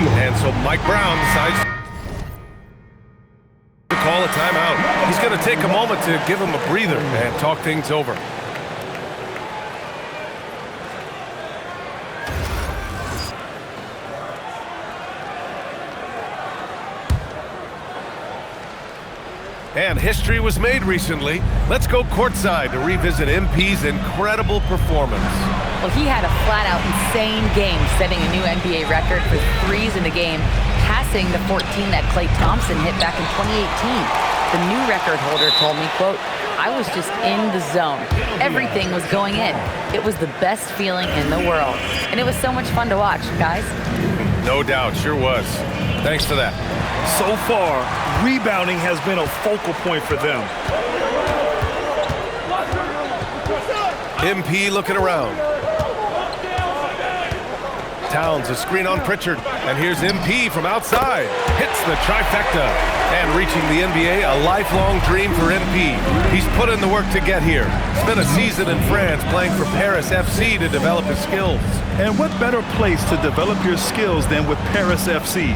And so Mike Brown decides to call a timeout. He's going to take a moment to give him a breather and talk things over. And history was made recently. Let's go courtside to revisit MP's incredible performance. Well, he had a flat-out insane game, setting a new NBA record for threes in the game, passing the 14 that Klay Thompson hit back in 2018. The new record holder told me, quote, "I was just in the zone. Everything was going in. It was the best feeling in the world. And it was so much fun to watch, guys." No doubt, sure was. Thanks for that. So far, rebounding has been a focal point for them. MP looking around. Towns, a screen on Pritchard. And here's MP from outside. Hits the trifecta. And reaching the NBA, a lifelong dream for MP. He's put in the work to get here. Spent a season in France playing for Paris FC to develop his skills. And what better place to develop your skills than with Paris FC?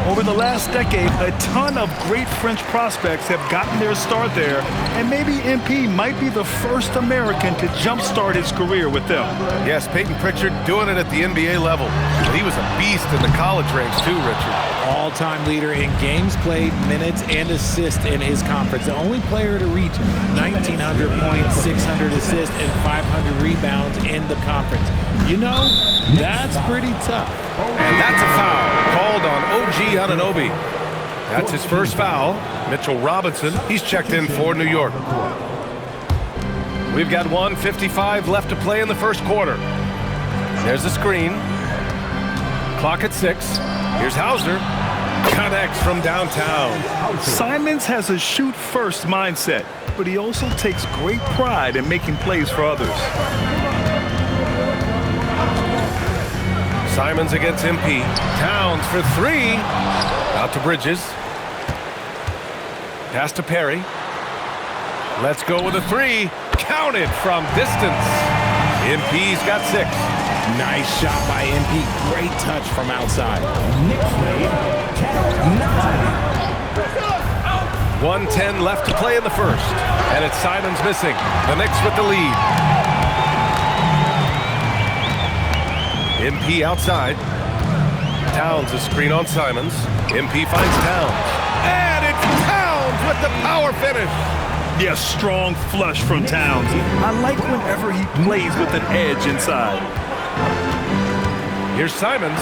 Over the last decade, a ton of great French prospects have gotten their start there, and maybe MP might be the first American to jumpstart his career with them. Yes, Peyton Pritchard doing it at the NBA level. But he was a beast in the college ranks too, Richard. All-time leader in games played, minutes, and assists in his conference. The only player to reach 1,900 points, 600 assists, and 500 rebounds in the conference. You know, that's pretty tough. And that's a foul called on OG Anunoby. That's his first foul. Mitchell Robinson, he's checked in for New York. We've got 1:55 left to play in the first quarter. There's the screen. Clock at 6. Here's Hauser. Connects from downtown. Simons has a shoot-first mindset, but he also takes great pride in making plays for others. Simons against MP. Towns for 3. Out to Bridges. Pass to Perry. Let's go with a 3. Counted from distance. MP's got 6. Nice shot by MP. Great touch from outside. 1:10 left to play in the first. And it's Simons missing. The Knicks with the lead. MP outside. Towns a screen on Simons. MP finds Towns. And it's Towns with the power finish. Yes, strong flush from Towns. I like whenever he plays with an edge inside. Here's Simons.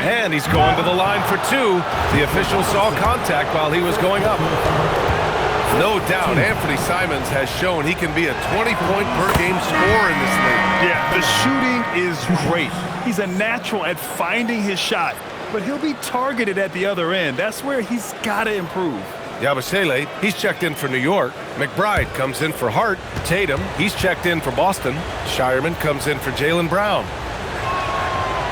And he's going to the line for 2. The official saw contact while he was going up. No doubt, Anthony Simons has shown he can be a 20-point-per-game scorer in this league. Yeah, the shooting is great. He's a natural at finding his shot, but he'll be targeted at the other end. That's where he's got to improve. Yabusele, he's checked in for New York. McBride comes in for Hart. Tatum, he's checked in for Boston. Shireman comes in for Jaylen Brown.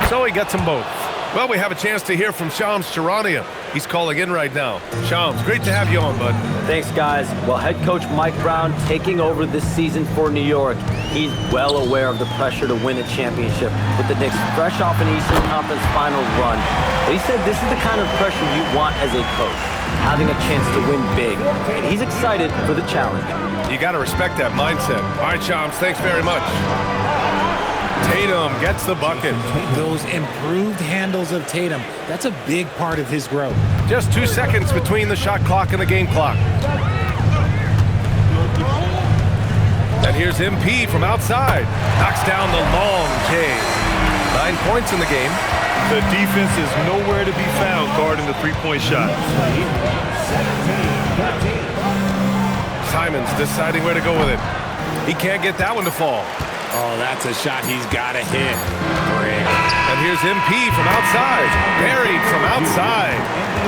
So he gets them both. Well, we have a chance to hear from Shams Charania. He's calling in right now. Shams, great to have you on, bud. Thanks, guys. Well, head coach Mike Brown taking over this season for New York. He's well aware of the pressure to win a championship with the Knicks fresh off an Eastern Conference Finals run. But he said this is the kind of pressure you want as a coach, having a chance to win big. And he's excited for the challenge. You got to respect that mindset. All right, Shams, thanks very much. Tatum gets the bucket. Those improved handles of Tatum, that's a big part of his growth. Just 2 seconds between the shot clock and the game clock. And here's MP from outside. Knocks down the long K. 9 points in the game. The defense is nowhere to be found guarding the three-point shot. Simons deciding where to go with it. He can't get that one to fall. Oh, that's a shot he's got to hit. And here's MP from outside. Buried from outside.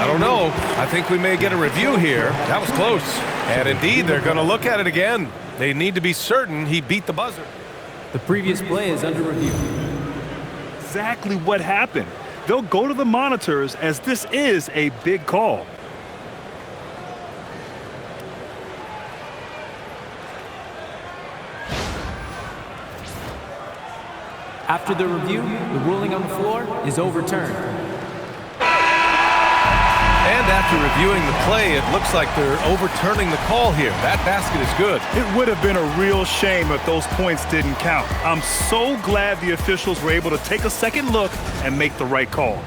I don't know. I think we may get a review here. That was close. And indeed, they're going to look at it again. They need to be certain he beat the buzzer. The previous play is under review. Exactly what happened. They'll go to the monitors as this is a big call. After the review, the ruling on the floor is overturned. And after reviewing the play, it looks like they're overturning the call here. That basket is good. It would have been a real shame if those points didn't count. I'm so glad the officials were able to take a second look and make the right call.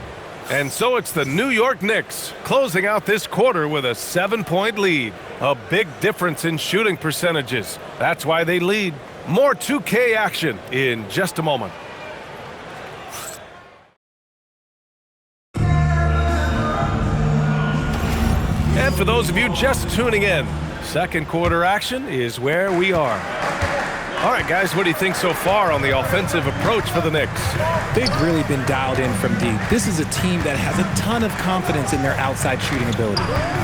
And so it's the New York Knicks closing out this quarter with a 7-point lead. A big difference in shooting percentages. That's why they lead. More 2K action in just a moment. And for those of you just tuning in, second quarter action is where we are. All right, guys, what do you think so far on the offensive approach for the Knicks? They've really been dialed in from deep. This is a team that has a ton of confidence in their outside shooting ability.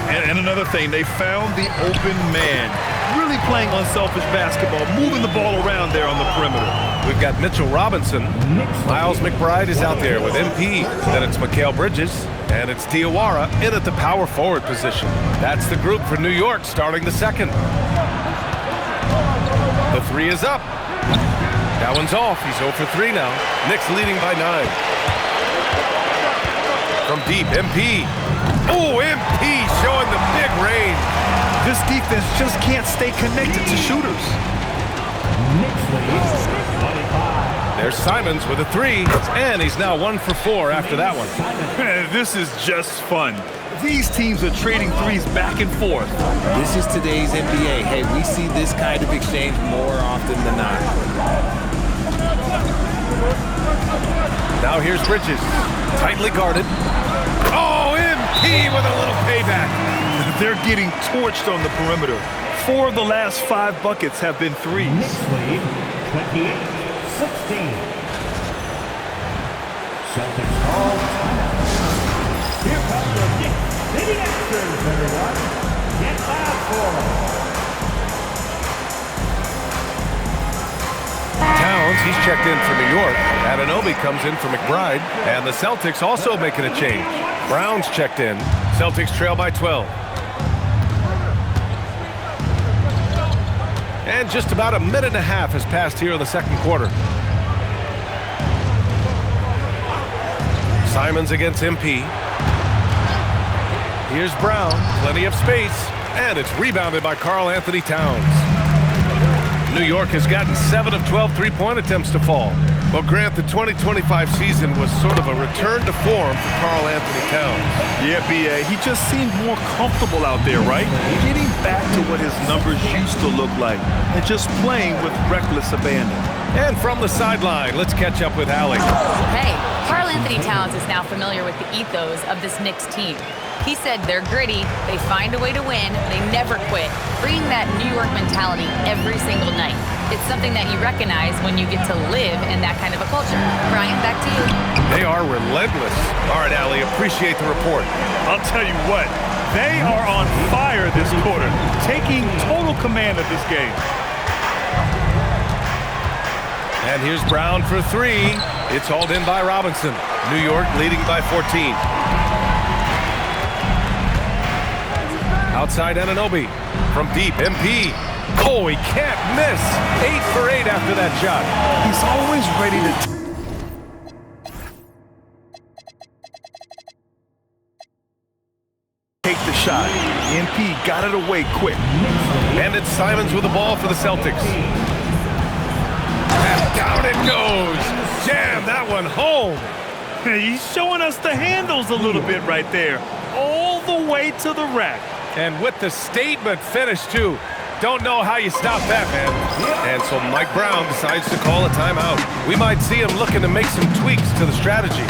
And another thing, they found the open man. Really playing unselfish basketball, moving the ball around there on the perimeter. We've got Mitchell Robinson. Miles McBride is out there with MP. Then it's Mikal Bridges. And it's Diawara in at the power forward position. That's the group for New York starting the second. The three is up. That one's off. He's 0 for 3 now. Knicks leading by 9. From deep, MP. Oh, MP showing the big range. This defense just can't stay connected to shooters. There's Simons with a 3, and he's now 1 for 4 after that one. This is just fun. These teams are trading threes back and forth. This is today's NBA. Hey, we see this kind of exchange more often than not. Now here's Bridges, tightly guarded. Oh, MP with a little payback. They're getting torched on the perimeter. 4 of the last 5 buckets have been threes. Lead, 28-16. Celtics call timeout. Here comes the Knicks City Extras, everyone. Get loud for them. Towns, he's checked in for New York. Anunoby comes in for McBride. And the Celtics also making a change. Brown's checked in. Celtics trail by 12. And just about a minute and a half has passed here in the second quarter. Simons against MP. Here's Brown, plenty of space, and it's rebounded by Karl Anthony Towns. New York has gotten 7 of 12 three-point attempts to fall. Well, Grant, the 2025 season was sort of a return to form for Karl Anthony Towns. Yeah, B.A., he just seemed more comfortable out there, right? Getting back to what his numbers used to look like and just playing with reckless abandon. And from the sideline, let's catch up with Allie. Hey, Karl Anthony Towns is now familiar with the ethos of this Knicks team. He said they're gritty, they find a way to win, they never quit, bringing that New York mentality every single night. It's something that you recognize when you get to live in that kind of a culture. Brian, back to you. They are relentless. All right, Allie, appreciate the report. I'll tell you what, they are on fire this quarter, taking total command of this game. And here's Brown for 3. It's hauled in by Robinson. New York leading by 14. Outside Anunoby. From deep, MP. Oh, he can't miss. 8 for 8 after that shot. He's always ready to take the shot. MP got it away quick. And it's Simons with the ball for the Celtics. And down it goes. Jam that one home. He's showing us the handles a little bit right there. All the way to the rack. And with the statement finish, too. Don't know how you stop that, man. And so Mike Brown decides to call a timeout. We might see him looking to make some tweaks to the strategy.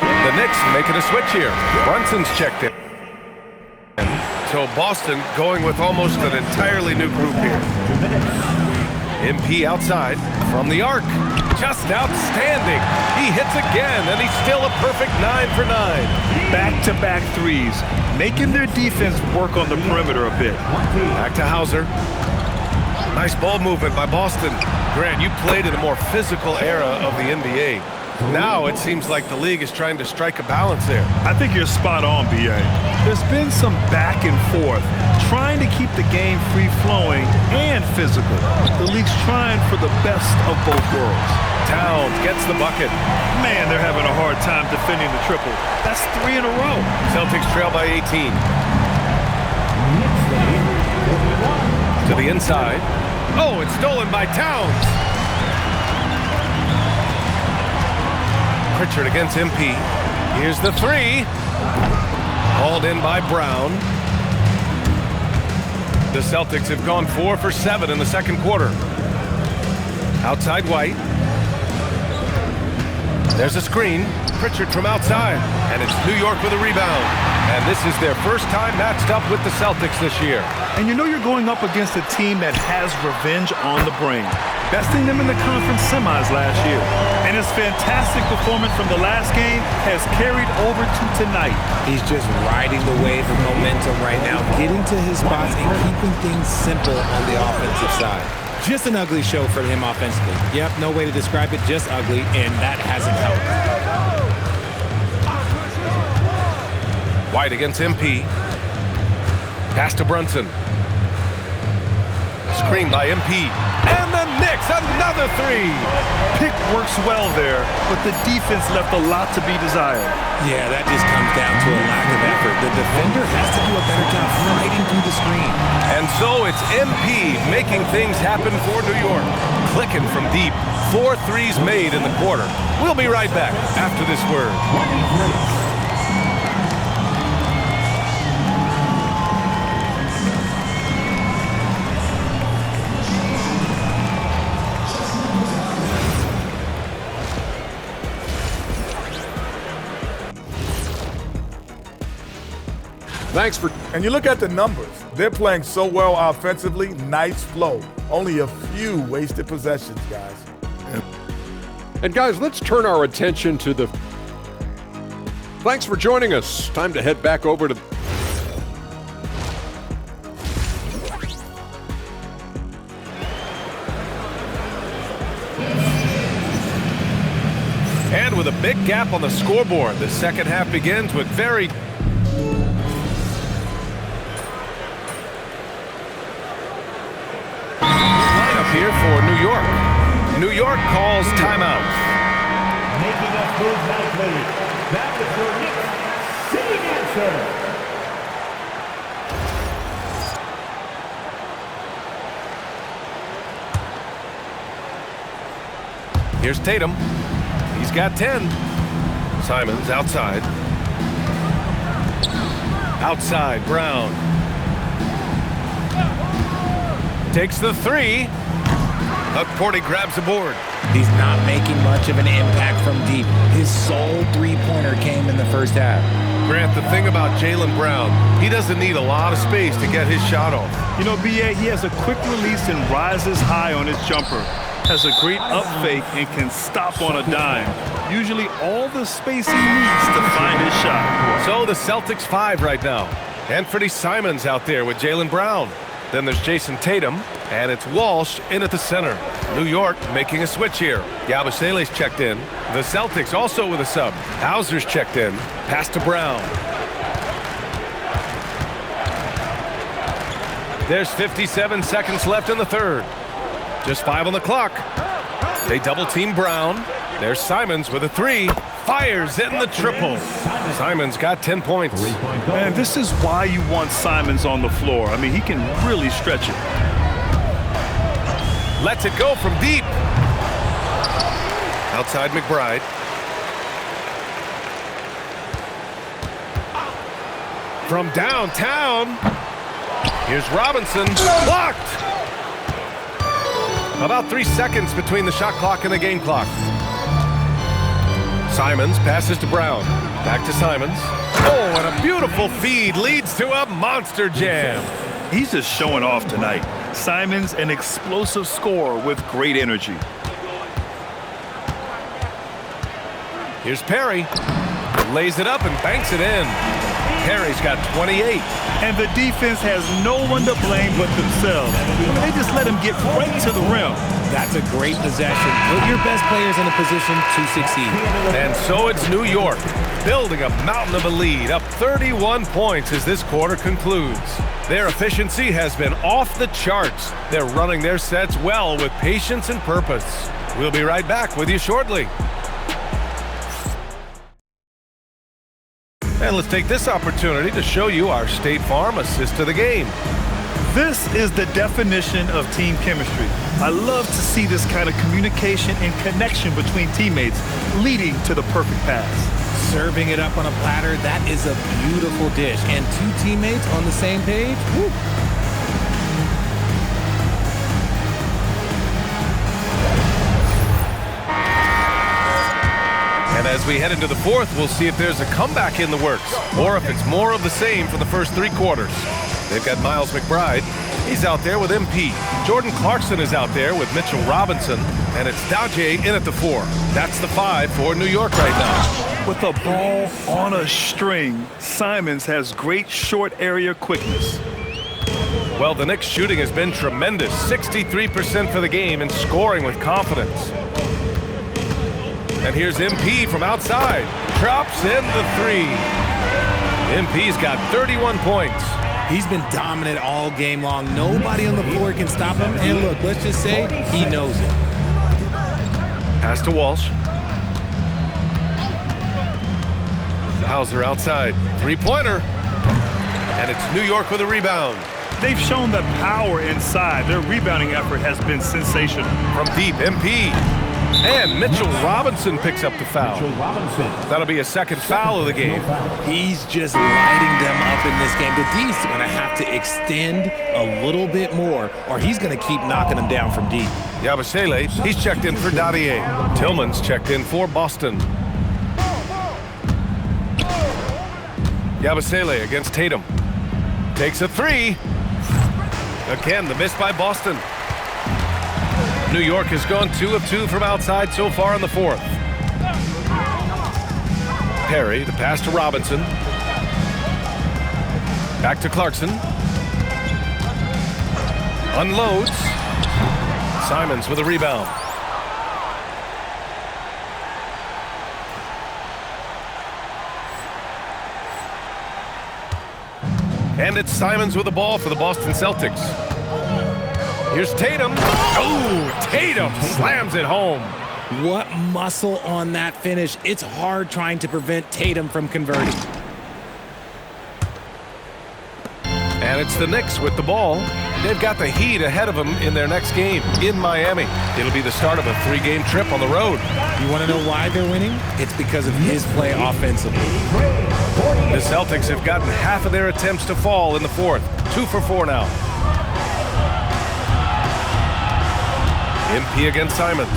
The Knicks making a switch here. Brunson's checked in. So Boston going with almost an entirely new group here. MP outside from the arc. Just outstanding. He hits again, and he's still a perfect 9 for 9. Back-to-back threes, making their defense work on the perimeter a bit. Back to Hauser. Nice ball movement by Boston. Grant, you played in a more physical era of the NBA. Now it seems like the league is trying to strike a balance there. I think you're spot on, B.A. There's been some back and forth, trying to keep the game free-flowing and physical. The league's trying for the best of both worlds. Towns gets the bucket. Man, they're having a hard time defending the triple. That's 3 in a row. Celtics trail by 18. To the inside. Oh, it's stolen by Towns. Pritchard against MP. Here's the three. Hauled in by Brown. The Celtics have gone 4 for 7 in the second quarter. Outside White. There's a screen. Pritchard from outside. And it's New York with a rebound. And this is their first time matched up with the Celtics this year. And you know you're going up against a team that has revenge on the brain, besting them in the conference semis last year. And his fantastic performance from the last game has carried over to tonight. He's just riding the wave of momentum right now, getting to his spots and keeping things simple on the offensive side. Just an ugly show for him offensively. Yep, no way to describe it, just ugly, and that hasn't helped. White against MP. Pass to Brunson. Screen by MP. And the Knicks, another three. Pick works well there, but the defense left a lot to be desired. Yeah, that just comes down to a lack of effort. The defender has to do a better job fighting through the screen. And so it's MP making things happen for New York. Clicking from deep. 4 threes made in the quarter. We'll be right back after this word. Thanks for... And you look at the numbers. They're playing so well offensively. Nice flow. Only a few wasted possessions, guys. And guys, let's turn our attention to the... Thanks for joining us. Time to head back over to... And with a big gap on the scoreboard, the second half begins with very... Lineup here for New York. New York calls timeout. Making us move nicely. That is your Knicks sitting answer. Here's Tatum. He's got 10. Simons outside. Outside, Brown. Takes the three. Porty grabs the board. He's not making much of an impact from deep. His sole three-pointer came in the first half. Grant, the thing about Jaylen Brown, he doesn't need a lot of space to get his shot off. You know, B.A., he has a quick release and rises high on his jumper. Has a great up fake and can stop on a dime. Usually all the space he needs to find his shot. So the Celtics 5 right now. Anthony Simons out there with Jaylen Brown. Then there's Jason Tatum, and it's Walsh in at the center. New York making a switch here. Yabusele's checked in. The Celtics also with a sub. Hauser's checked in. Pass to Brown. There's 57 seconds left in the third. Just 5 on the clock. They double-team Brown. There's Simons with a three. Fires in the triple. Simons got 10 points. Man, this is why you want Simons on the floor. I mean, he can really stretch it. Lets it go from deep. Outside McBride. From downtown. Here's Robinson. Blocked. About 3 seconds between the shot clock and the game clock. Simons passes to Brown. Back to Simons. Oh, and a beautiful feed leads to a monster jam. He's just showing off tonight. Simons, an explosive scorer with great energy. Here's Perry. Lays it up and banks it in. Perry's got 28. And the defense has no one to blame but themselves. They just let him get right to the rim. That's a great possession. Put your best players in a position to succeed. And so it's New York, building a mountain of a lead, up 31 points as this quarter concludes. Their efficiency has been off the charts. They're running their sets well with patience and purpose. We'll be right back with you shortly. And let's take this opportunity to show you our State Farm assist to the game. This is the definition of team chemistry. I love to see this kind of communication and connection between teammates leading to the perfect pass. Serving it up on a platter, that is a beautiful dish. And two teammates on the same page, woo. And as we head into the fourth, we'll see if there's a comeback in the works or if it's more of the same for the first three quarters. They've got Miles McBride. He's out there with MP. Jordan Clarkson is out there with Mitchell Robinson. And it's Dowjay in at the 4. That's the 5 for New York right now. With a ball on a string, Simons has great short area quickness. Well, the Knicks shooting has been tremendous. 63% for the game and scoring with confidence. And here's MP from outside. Drops in the 3. MP's got 31 points. He's been dominant all game long. Nobody on the floor can stop him. And look, let's just say he knows it. Pass to Walsh. Hauser outside. Three-pointer. And it's New York with a rebound. They've shown the power inside. Their rebounding effort has been sensational. From deep, MP. And Mitchell Robinson picks up the foul. That'll be a second foul of the game. He's just lighting them up in this game. The D's are going to have to extend a little bit more, or he's going to keep knocking them down from deep. Yabusele, he's checked in for Dadier. Tillman's checked in for Boston. Yabusele against Tatum. Takes a 3. Again, the miss by Boston. New York has gone 2 of 2 from outside so far in the fourth. Perry, the pass to Robinson. Back to Clarkson. Unloads. Simons with a rebound. And it's Simons with the ball for the Boston Celtics. Here's Tatum. Oh, Tatum slams it home. What muscle on that finish. It's hard trying to prevent Tatum from converting. And it's the Knicks with the ball. They've got the Heat ahead of them in their next game in Miami. It'll be the start of a 3-game trip on the road. You want to know why they're winning? It's because of his play offensively. The Celtics have gotten half of their attempts to fall in the fourth. 2 for 4 now. MP against Simons.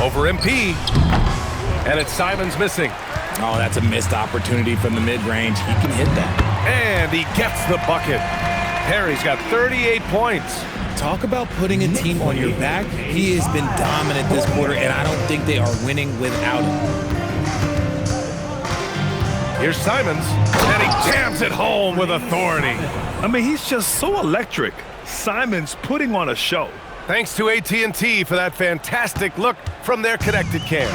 Over MP. And it's Simons missing. Oh, that's a missed opportunity from the mid-range. He can hit that. And he gets the bucket. Perry's got 38 points. Talk about putting a team on your back. He has been dominant this quarter, and I don't think they are winning without him. Here's Simons, and he jams it home with authority. I mean, he's just so electric. Simons putting on a show. Thanks to AT&T for that fantastic look from their connected cam.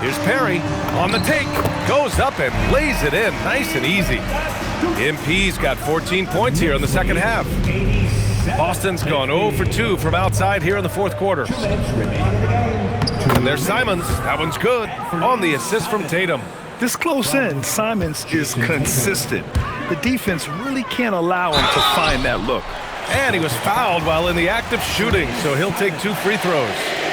Here's Perry on the take. Goes up and lays it in nice and easy. MP's got 14 points here in the second half. Boston's gone 0 for 2 from outside here in the fourth quarter. And there's Simons. That one's good on the assist from Tatum. This close in, Simons is consistent. The defense really can't allow him to find that look. And he was fouled while in the act of shooting, so he'll take 2 free throws.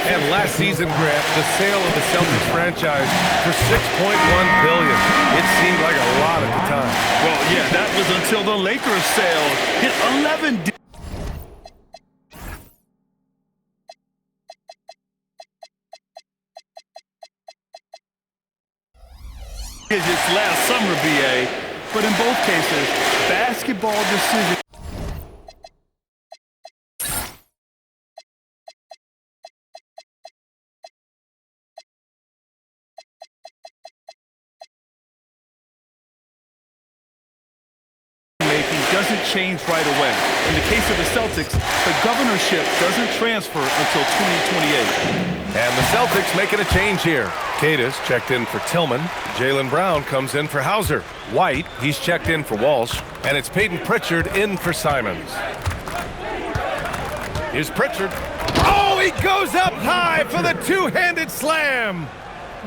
And last season, Grant, the sale of the Celtics franchise for $6.1 billion. It seemed like a lot at the time. Well, yeah, that was until the Lakers sale hit 11. His last summer, BA, but in both cases, basketball decisions. doesn't change right away. In the case of the Celtics, the governorship doesn't transfer until 2028. And the Celtics making a change here. Cadis checked in for Tillman. Jaylen Brown comes in for Hauser. White, he's checked in for Walsh. And it's Peyton Pritchard in for Simons. Here's Pritchard. Oh, he goes up high for the two-handed slam.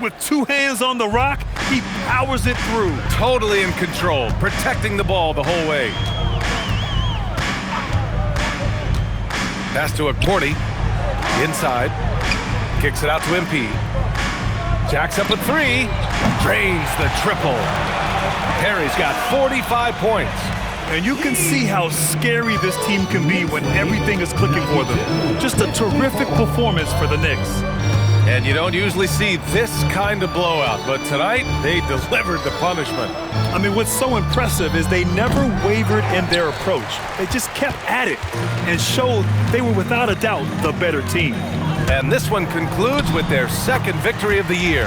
With two hands on the rock, he powers it through. Totally in control, protecting the ball the whole way. Pass to Cordy. Inside. Kicks it out to MP. Jacks up a three. Drains the triple. Perry's got 45 points. And you can see how scary this team can be when everything is clicking for them. Just a terrific performance for the Knicks. And you don't usually see this kind of blowout, but tonight they delivered the punishment. I mean, what's so impressive is they never wavered in their approach. They just kept at it and showed they were without a doubt the better team. And this one concludes with their second victory of the year.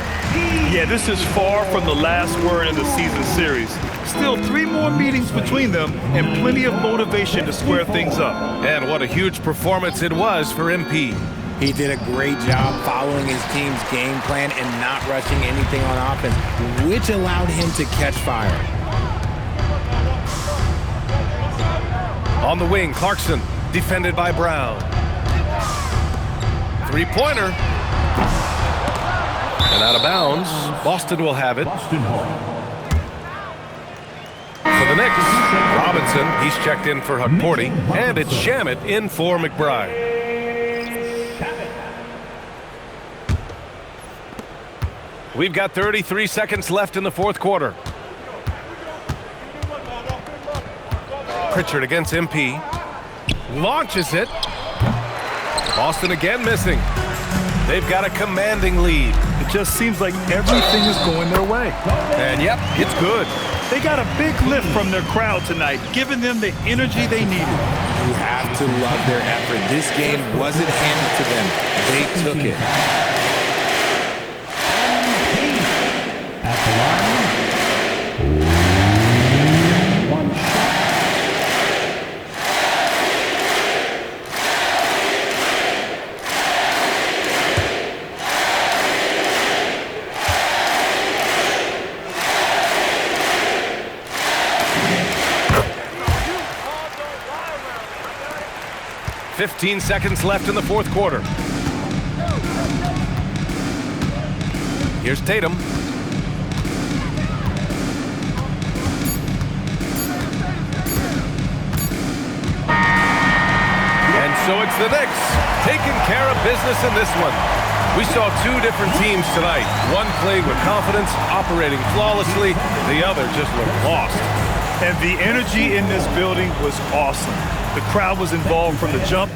Yeah, this is far from the last word in the season series. Still 3 more meetings between them and plenty of motivation to square things up. And what a huge performance it was for MP. He did a great job following his team's game plan and not rushing anything on offense, which allowed him to catch fire. On the wing, Clarkson, defended by Brown. Three-pointer. And out of bounds. Boston will have it. For the Knicks, Robinson, he's checked in for Hukporti, and it's Shamet in for McBride. We've got 33 seconds left in the fourth quarter. Pritchard against MP. Launches it. Boston again missing. They've got a commanding lead. It just seems like everything is going their way. And yep, it's good. They got a big lift from their crowd tonight, giving them the energy they needed. You have to love their effort. This game wasn't handed to them. They took it. At the line, one shot. $15 seconds left in the fourth quarter. Here's Tatum. So it's the Knicks taking care of business in this one. We saw 2 different teams tonight. One played with confidence, operating flawlessly. The other just looked lost. And the energy in this building was awesome. The crowd was involved from the jump,